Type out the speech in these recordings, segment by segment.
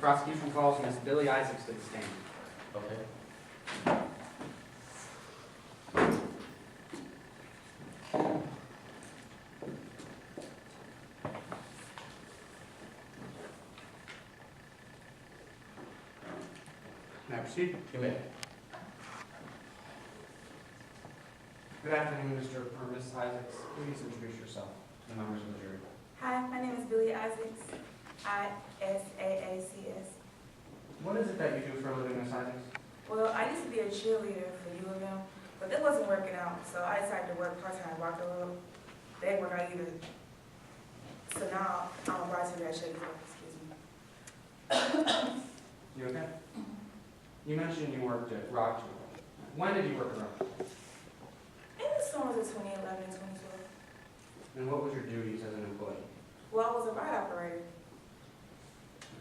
Prosecution calls Ms. Billy Isaacs to the stand. Okay. May I proceed? You may. Good afternoon, Mr. or Ms. Isaacs. Please introduce yourself to the members of the jury. Hi, my name is Billy Isaacs, ISAACS. What is it that you do for a living, Ms. Isaacs? Well, I used to be a cheerleader for U of M, but that wasn't working out, so I decided to work part-time at Rock Road. They didn't work out either. So now I'm a bartender at Shady Grove, excuse me. You okay? You mentioned you worked at Rock Road. When did you work at Rock? In the summers of 2011 and 2012. And what was your duties as an employee? Well, I was a ride operator.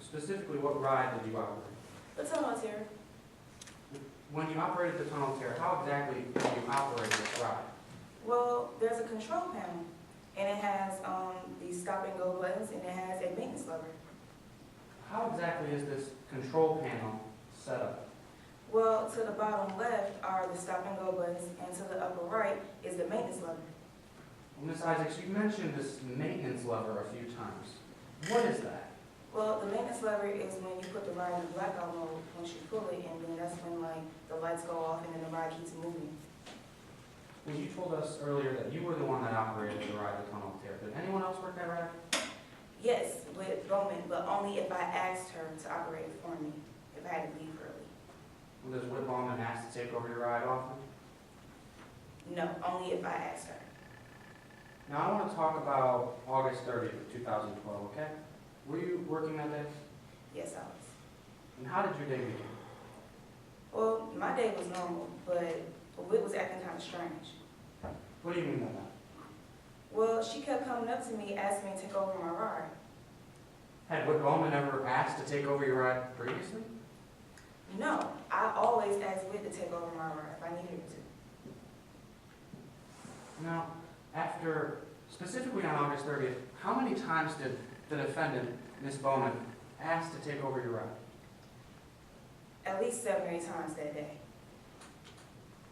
Specifically, what ride did you operate? The tunnel here. When you operated the tunnel tear, how exactly did you operate this ride? Well, there's a control panel, and it has these stop and go buttons, and it has a maintenance lever. How exactly is this control panel set up? Well, to the bottom left are the stop and go buttons, and to the upper right is the maintenance lever. Well, Ms. Isaacs, you mentioned this maintenance lever a few times. What is that? Well, the maintenance lever is when you put the ride in blackout mode, once you pull it, and then that's when like the lights go off and then the ride keeps moving. Well, you told us earlier that you were the one that operated the ride the tunnel tear. Did anyone else work that ride? Yes, with Bowman, but only if I asked her to operate it for me, if I had to leave early. Well, does Whit Bowman ask to take over your ride often? No, only if I asked her. Now, I want to talk about August 30th of 2012, okay? Were you working that day? Yes, I was. And how did your day begin? Well, my day was normal, but Whit was acting kind of strange. What do you mean by that? Well, she kept coming up to me, asking me to take over my ride. Had Whit Bowman ever asked to take over your ride previously? No, I always asked Whit to take over my ride if I needed her to. Now, specifically on August 30th, how many times did the defendant, Ms. Bowman, ask to take over your ride? At least 7 or 8 times that day.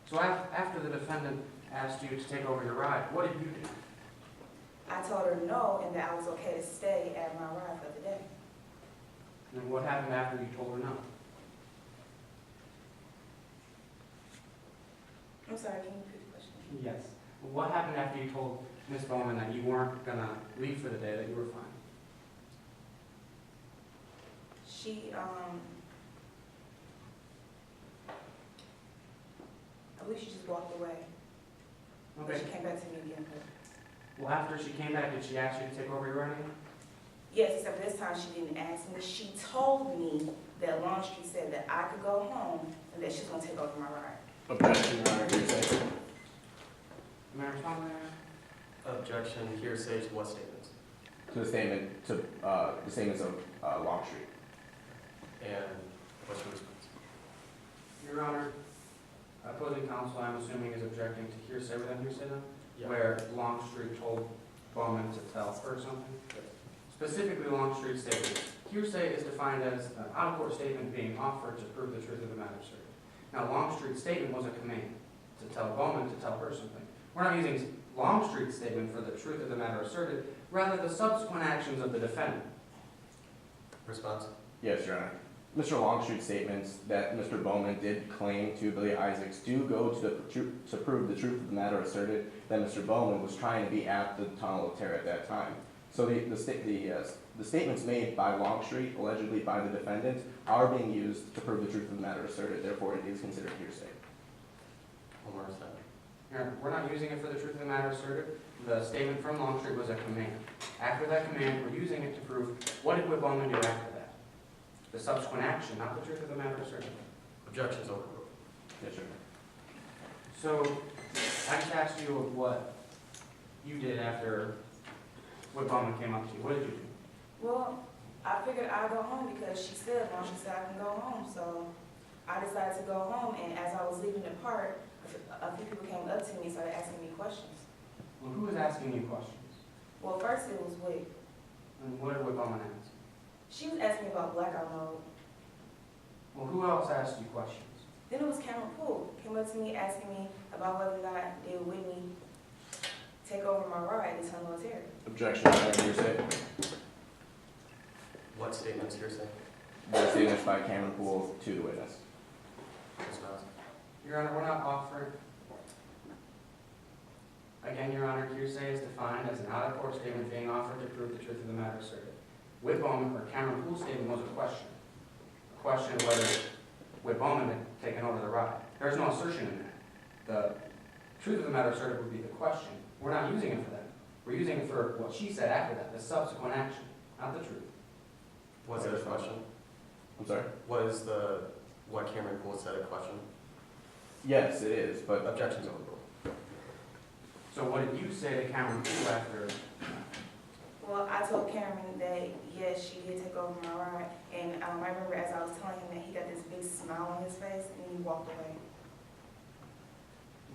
So after the defendant asked you to take over your ride, what did you do? I told her no and that I was okay to stay at my ride for the day. And what happened after you told her no? I'm sorry, can you repeat the question? Yes. What happened after you told Ms. Bowman that you weren't going to leave for the day, that you were fine? I believe she just walked away. But Okay. she came back to me again. But Well, after she came back, did she ask you to take over your ride again? yes, except this time she didn't ask me. She told me that Longstreet said that I could go home and that she's going to take over my ride. Objection, Your Honor, hearsay. May I respond to that? Objection, hearsay to what statements? To the statements of Longstreet. And what's your response? Your Honor, opposing counsel, I'm assuming, is objecting to hearsay within hearsay then? Yeah. Where Longstreet told Bowman to tell her something? Yes. Specifically, Longstreet's statement. Hearsay is defined as an out-of-court statement being offered to prove the truth of the matter asserted. Now, Longstreet's statement was a command to tell Bowman to tell her something. We're not using Longstreet's statement for the truth of the matter asserted, rather the subsequent actions of the defendant. Response? Yes, Your Honor. Mr. Longstreet's statements that Mr. Bowman did claim to Billy Isaacs do go to prove the truth of the matter asserted that Mr. Bowman was trying to be at the tunnel of terror at that time. So the statements made by Longstreet, allegedly by the defendant, are being used to prove the truth of the matter asserted. Therefore, it is considered hearsay. One more time. We're not using it for the truth of the matter asserted. The statement from Longstreet was a command. After that command, we're using it to prove what did Whit Bowman do after that. The subsequent action, not the truth of the matter asserted. Objection's overruled. Yes, Your Honor. So, I just asked you what you did after Whit Bowman came up to you. What did you do? Well, I figured I'd go home because she said I can go home. So I decided to go home, and as I was leaving the park, a few people came up to me and started asking me questions. Well, who was asking you questions? Well, first it was Whit. And what did Whit Bowman ask? She was asking me about blackout mode. Well, who else asked you questions? Then it was Cameron Poole, came up to me asking me about whether or not they would Whitney take over my ride to Tunnel of Terror. Objection, Your Honor, hearsay. What statements hearsay? The statements by Cameron Poole to the witness. Ms. Miles? Your Honor, we're not offering. Again, Your Honor, hearsay is defined as an out-of-court statement being offered to prove the truth of the matter asserted. Whit Bowman, or Cameron Poole's statement was a question. A question of whether Whit Bowman had taken over the ride. There's no assertion in that. The truth of the matter asserted would be the question. We're not using it for that. We're using it for what she said after that, the subsequent action, not the truth. Was it a question? I'm sorry? Was what Cameron Poole said a question? Yes, it is, but Objections overruled. So what did you say to Cameron Poole after? Well, I told Cameron that, yes, she did take over my ride, and I remember as I was telling him that he got this big smile on his face, and he walked away.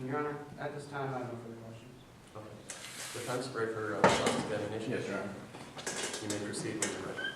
Your Honor, at this time, I have no further questions. Okay. Defense, ready for response examination? yes, Your Honor. You may proceed with your record.